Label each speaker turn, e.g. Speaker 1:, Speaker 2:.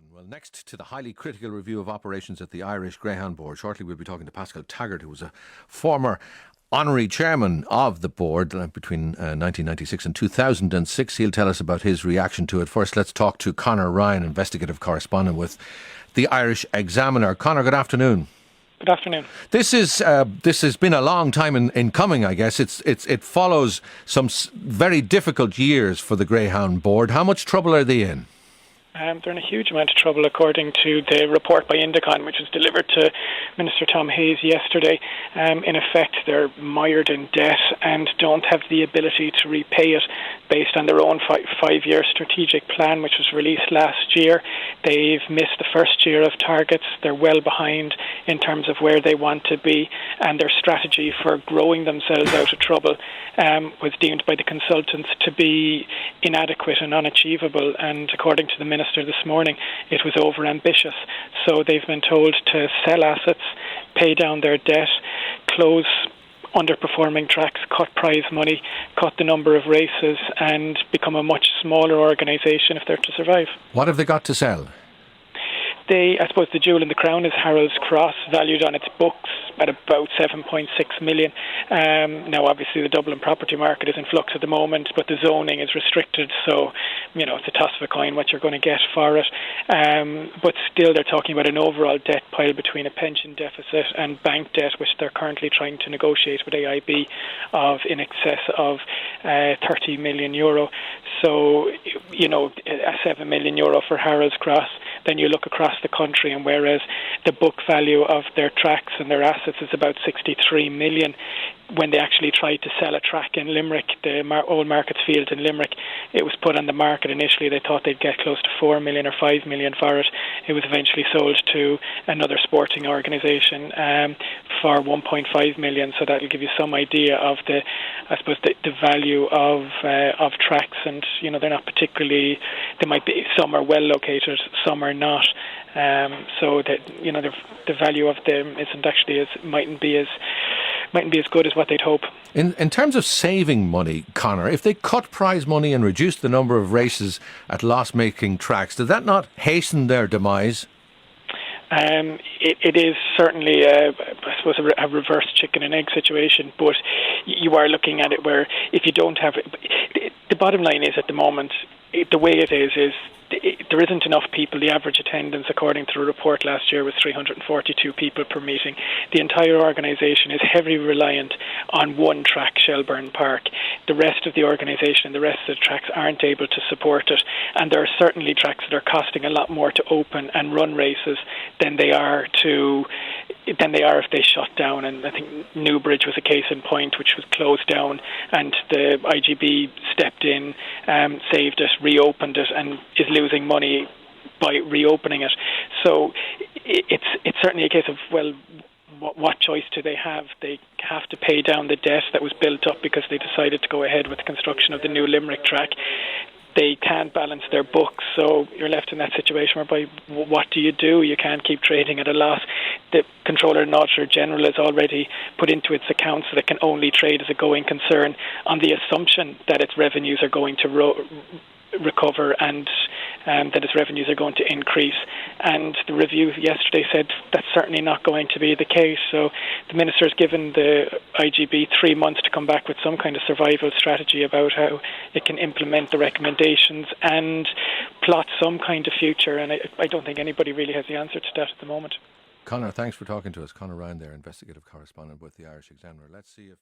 Speaker 1: Well, next to the highly critical review of operations at the Irish Greyhound Board, shortly we'll be talking to Pascal Taggart, who was a former honorary chairman of the board between 1996 and 2006. He'll tell us about his reaction to it. First, let's talk to Conor Ryan, investigative correspondent with the Irish Examiner. Conor, good afternoon.
Speaker 2: Good afternoon.
Speaker 1: This has been a long time in coming, I guess. It follows some very difficult years for the Greyhound Board. How much trouble are they in?
Speaker 2: They're in a huge amount of trouble, according to the report by Indicon, which was delivered to Minister Tom Hayes yesterday. In effect, they're mired in debt and don't have the ability to repay it based on their own five-year strategic plan, which was released last year. They've missed the first year of targets. They're well behind in terms of where they want to be, and their strategy for growing themselves out of trouble was deemed by the consultants to be inadequate and unachievable, and according to the Minister this morning, it was over-ambitious. So they've been told to sell assets, pay down their debt, close underperforming tracks, cut prize money, cut the number of races, and become a much smaller organisation if they're to survive.
Speaker 1: What have they got to sell?
Speaker 2: I suppose the jewel in the crown is Harold's Cross, valued on its books at about 7.6 million. Now, obviously, the Dublin property market is in flux at the moment, but the zoning is restricted, so it's a toss of a coin what you're going to get for it. But still, they're talking about an overall debt pile between a pension deficit and bank debt, which they're currently trying to negotiate with AIB of in excess of €30 million. So, a €7 million for Harold's Cross. Then you look across the country, and whereas the book value of their tracks and their assets is about 63 million, when they actually tried to sell a track in Limerick, the Old Markets Field in Limerick, it was put on the market initially. They thought they'd get close to 4 million or 5 million for it. It was eventually sold to another sporting organisation for 1.5 million. So that'll give you some idea of the value of tracks. And they're not particularly. They might be, some are well located, some are not. So that the value of them mightn't be as good as what they'd hope.
Speaker 1: In terms of saving money, Conor, if they cut prize money and reduce the number of races at loss-making tracks, did that not hasten their demise?
Speaker 2: It is certainly, a reverse chicken and egg situation, but you are looking at it where if you don't have it, the bottom line is at the moment, the way it is there isn't enough people. The average attendance, according to the report last year, was 342 people per meeting. The entire organisation is heavily reliant on one track, Shelburne Park. The rest of the organisation and the rest of the tracks aren't able to support it, and there are certainly tracks that are costing a lot more to open and run races than they are if they shut down. And I think Newbridge was a case in point, which was closed down, and the IGB stepped in, saved it, reopened it, and is losing money by reopening it. So it's certainly a case of, well, what choice do they have? They have to pay down the debt that was built up because they decided to go ahead with the construction of the new Limerick track. They can't balance their books, so you're left in that situation whereby what do? You can't keep trading at a loss. The Controller and Auditor General has already put into its accounts that it can only trade as a going concern on the assumption that its revenues are going to recover and that its revenues are going to increase. And the review yesterday said that's certainly not going to be the case. So the Minister has given the IGB 3 months to come back with some kind of survival strategy about how it can implement the recommendations and plot some kind of future. And I don't think anybody really has the answer to that at the moment.
Speaker 1: Conor, thanks for talking to us. Conor Ryan there, investigative correspondent with the Irish Examiner. Let's see if